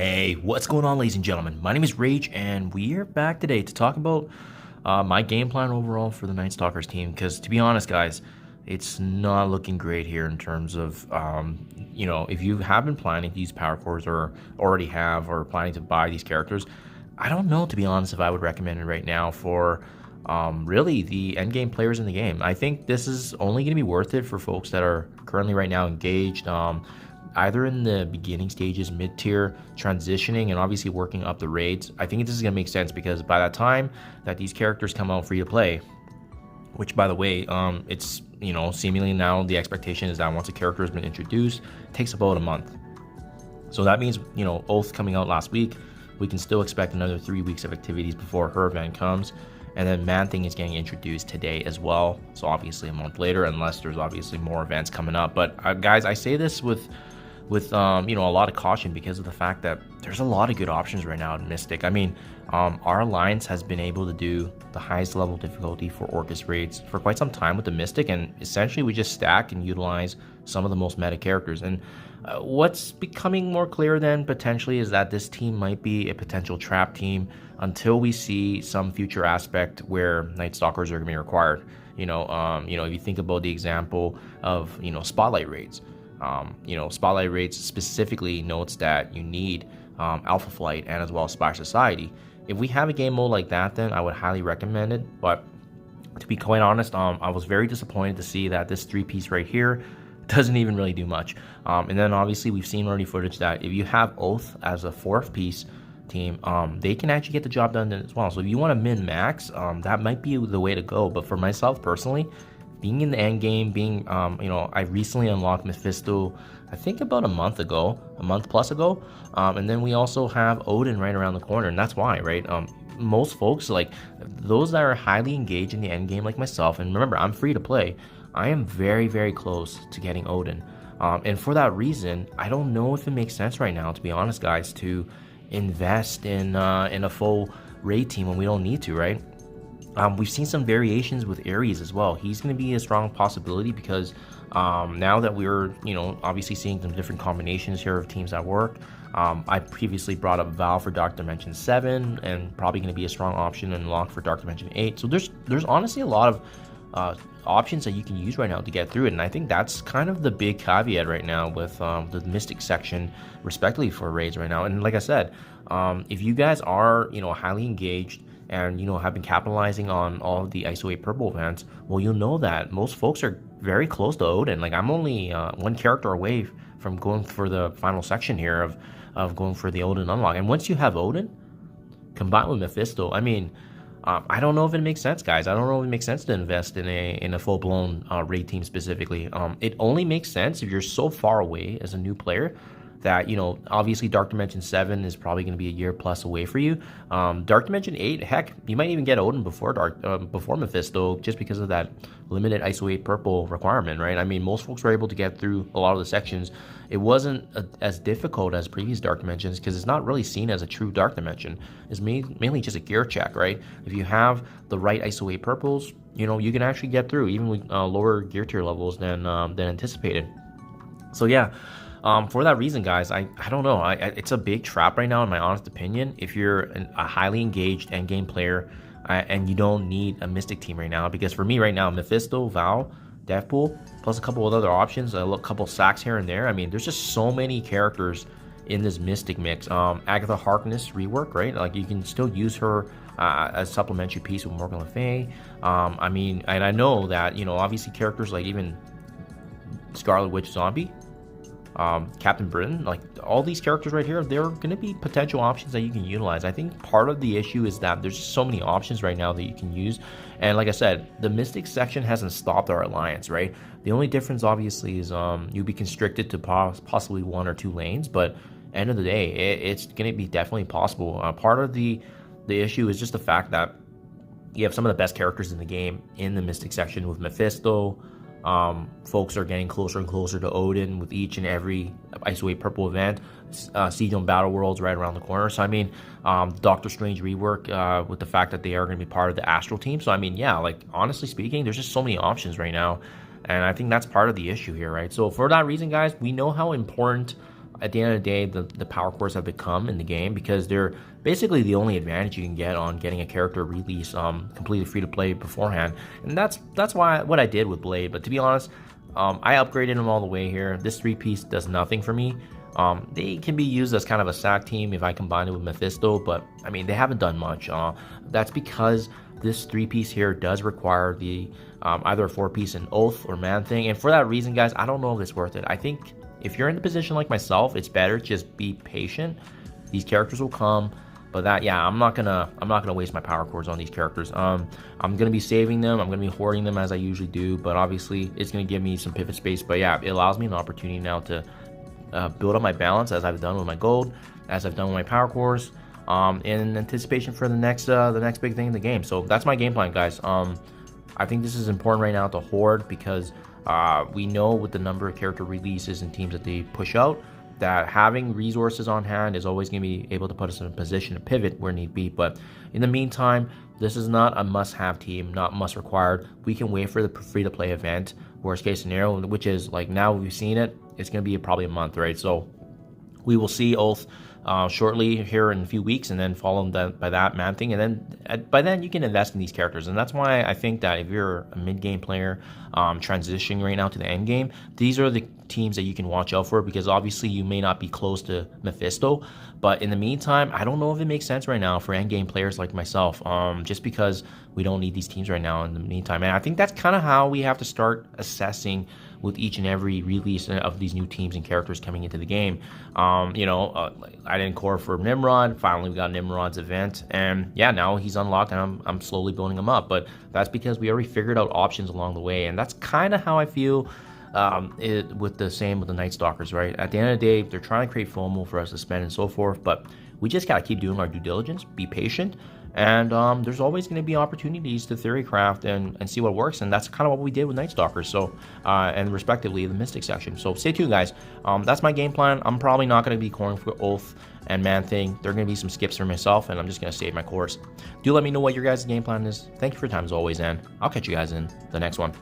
Hey, what's going on, ladies and gentlemen? My name is Rage, and we're back today to talk about my game plan overall for the NIGHTSTALKERS team. Because to be honest, guys, it's not looking great here in terms of, if you have been planning to use power cores or already have or planning to buy these characters, I don't know, to be honest, if I would recommend it right now for really the end game players in the game. I think this is only going to be worth it for folks that are currently right now engaged. Either in the beginning stages, mid-tier, transitioning, and obviously working up the raids. I think this is going to make sense because by that time that these characters come out free to play, which by the way, it's, seemingly now the expectation is that once a character has been introduced, it takes about a month. So that means, Oath coming out last week, we can still expect another 3 weeks of activities before her event comes. And then Man-Thing is getting introduced today as well. So obviously a month later, unless there's obviously more events coming up. But guys, I say this with a lot of caution because of the fact that there's a lot of good options right now in Mystic. I mean, our alliance has been able to do the highest level difficulty for Orcus raids for quite some time with the Mystic, and essentially we just stack and utilize some of the most meta characters. And what's becoming more clear then potentially is that this team might be a potential trap team until we see some future aspect where NIGHTSTALKERS are going to be required. If you think about the example of Spotlight raids. Spotlight raids specifically notes that you need Alpha Flight and as well as Spy Society. If we have a game mode like that, then I would highly recommend it. But to be quite honest, I was very disappointed to see that this 3-piece right here doesn't even really do much. And then obviously we've seen already footage that if you have Oath as a 4th piece team, they can actually get the job done as well. So if you want to min-max, that might be the way to go. But for myself personally, being in the end game, I recently unlocked Mephisto, I think about a month plus ago, and then we also have Odin right around the corner, and that's why, right? Most folks, like those that are highly engaged in the end game, like myself, and remember, I'm free to play, I am very, very close to getting Odin, and for that reason, I don't know if it makes sense right now, to be honest, guys, to invest in a full raid team when we don't need to, right? We've seen some variations with Ares as well. He's going to be a strong possibility because now that we're, obviously seeing some different combinations here of teams that work. I previously brought up Val for Dark Dimension 7 and probably going to be a strong option and lock for Dark Dimension 8. So there's honestly a lot of options that you can use right now to get through it. And I think that's kind of the big caveat right now with the Mystic section, respectively, for raids right now. And like I said, if you guys are, highly engaged, and have been capitalizing on all of the ISO 8 purple events, well, you'll know that most folks are very close to Odin. Like, I'm only one character away from going for the final section here of going for the Odin unlock. And once you have Odin combined with Mephisto, I mean, I don't know if it makes sense, guys. I don't know if it makes sense to invest in a full-blown raid team specifically. It only makes sense if you're so far away as a new player that, obviously Dark Dimension 7 is probably going to be a year plus away for you. Dark Dimension 8, heck, you might even get Odin before Mephisto just because of that limited ISO 8 purple requirement, right? I mean, most folks were able to get through a lot of the sections. It wasn't as difficult as previous Dark Dimensions because it's not really seen as a true Dark Dimension. It's mainly just a gear check, right? If you have the right ISO 8 purples, you can actually get through even with lower gear tier levels than anticipated. So yeah. For that reason, guys, I don't know. It's a big trap right now, in my honest opinion. If you're a highly engaged endgame player and you don't need a Mystic team right now, because for me right now, Mephisto, Val, Deathpool, plus a couple of other options, a couple sacks here and there. I mean, there's just so many characters in this Mystic mix. Agatha Harkness rework, right? Like, you can still use her as a supplementary piece with Morgan Le Fay. I mean, and I know that, obviously characters like even Scarlet Witch Zombie, Captain Britain, like all these characters right here, they're going to be potential options that you can utilize. I think part of the issue is that there's just so many options right now that you can use. And like I said, the Mystic section hasn't stopped our alliance, right? The only difference obviously is you'll be constricted to possibly 1 or 2 lanes, but end of the day, it's going to be definitely possible. Part of the issue is just the fact that you have some of the best characters in the game in the Mystic section with Mephisto. Folks are getting closer and closer to Odin with each and every ISO 8 purple event. Siege on Battle World's right around the corner. So I mean, Doctor Strange rework with the fact that they are going to be part of the Astral team. So I mean, yeah, like honestly speaking, there's just so many options right now, and I think that's part of the issue here, right? So for that reason, guys, we know how important at the end of the day, the power cores have become in the game, because they're basically the only advantage you can get on getting a character release completely free to play beforehand. And that's why what I did with Blade. But to be honest, I upgraded him all the way here. This 3-piece does nothing for me. They can be used as kind of a sack team if I combine it with Mephisto, but I mean, they haven't done much. That's because this 3-piece here does require the either a 4-piece and Oath or Man Thing, and for that reason, guys, I don't know if it's worth it. I think if you're in the position like myself, it's better just be patient. These characters will come, but that, yeah, I'm not gonna waste my power cores on these characters. I'm gonna be saving them. I'm gonna be hoarding them as I usually do, but obviously it's gonna give me some pivot space. But yeah, it allows me an opportunity now to build up my balance, as I've done with my gold, as I've done with my power cores, in anticipation for the next big thing in the game. So that's my game plan, guys. I think this is important right now to hoard, because we know with the number of character releases and teams that they push out, that having resources on hand is always going to be able to put us in a position to pivot where need be. But in the meantime, this is not a must-have team, not must-required. We can wait for the free-to-play event, worst case scenario, which is like now we've seen it. It's going to be probably a month, right? So we will see Oath shortly here in a few weeks, and then followed by that Man Thing, and then by then you can invest in these characters. And that's why I think that if you're a mid-game player transitioning right now to the end game, these are the teams that you can watch out for, because obviously you may not be close to Mephisto, but in the meantime, I don't know if it makes sense right now for end game players like myself, just because we don't need these teams right now in the meantime. And I think that's kind of how we have to start assessing with each and every release of these new teams and characters coming into the game. I didn't core for Nimrod. Finally, we got Nimrod's event, and yeah, now he's unlocked, and I'm slowly building him up. But that's because we already figured out options along the way, and that's kind of how I feel with the Night Stalkers, right? At the end of the day, they're trying to create FOMO for us to spend and so forth, but we just gotta keep doing our due diligence, be patient, and there's always going to be opportunities to theory craft and see what works, and that's kind of what we did with Night Stalkers, so and respectively the Mystic section. So stay tuned, guys. That's my game plan. I'm probably not going to be coring for Oath and Man Thing. There are going to be some skips for myself, and I'm just going to save my cores. Do let me know what your guys' game plan is. Thank you for your time as always, and I'll catch you guys in the next one.